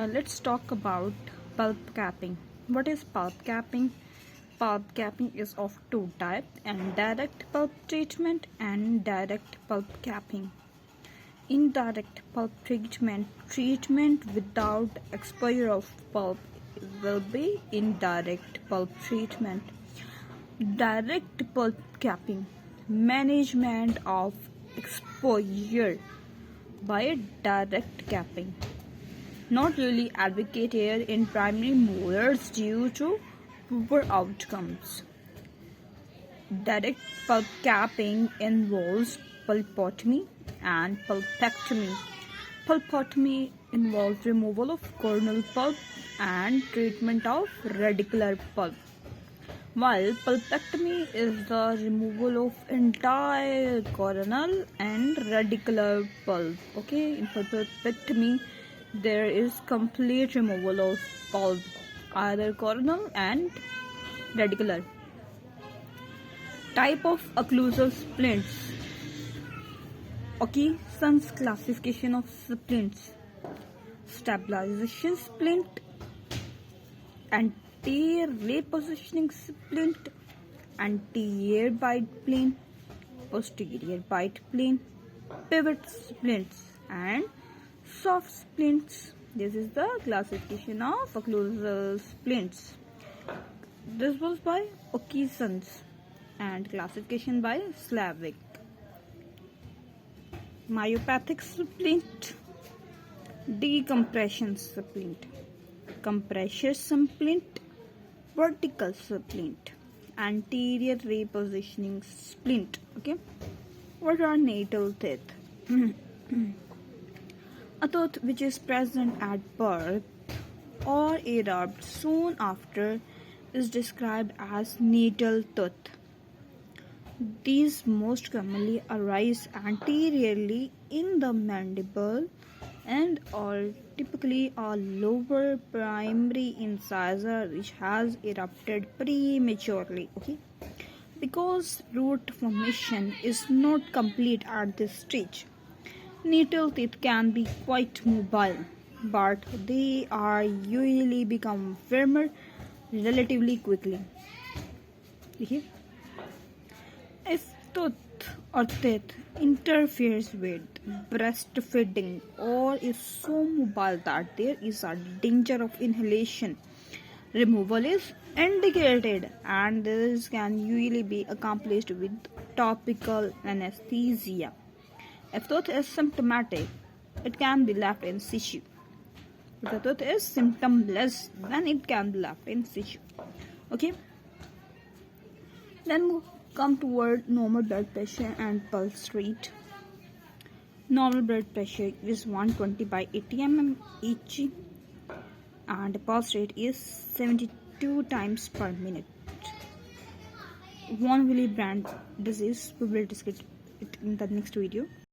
Let's talk about pulp capping. What is pulp capping? Pulp capping is of two types: indirect pulp treatment and direct pulp capping. Indirect pulp treatment without exposure of pulp will be indirect pulp treatment. Direct pulp capping, management of exposure by direct capping. Not really advocated in primary molars due to poor outcomes. Direct pulp capping involves pulpotomy and pulpectomy. Pulpotomy involves removal of coronal pulp and treatment of radicular pulp, while pulpectomy is the removal of entire coronal and radicular pulp. Okay, in pulpectomy there is complete removal of pulp, either coronal and radicular. Type of occlusal splints. Ockelson's classification of splints: stabilization splint, anterior repositioning splint, anterior bite plane, posterior bite plane, pivot splints, and soft splints. This is the classification of occlusal splints. This was by Ockelson's and classification by Slavic. Myopathic splint, decompression splint, compression splint, vertical splint, anterior repositioning splint. Okay, what are natal teeth? A tooth which is present at birth or erupt soon after is described as natal tooth. These most commonly arise anteriorly in the mandible and are typically a lower primary incisor which has erupted prematurely. Okay, because root formation is not complete at this stage. Natal teeth can be quite mobile, but they are usually become firmer relatively quickly. Okay. If tooth or teeth interferes with breastfeeding or is so mobile that there is a danger of inhalation, removal is indicated, and this can usually be accomplished with topical anesthesia. If tooth is symptomatic, it can be left in situ. If the tooth is symptomless, then it can be left in situ. Okay. Then come toward normal blood pressure and pulse rate. Normal blood pressure is 120 by 80 mm Hg and pulse rate is 72 times per minute. Von Willebrand disease, we will discuss it in the next video.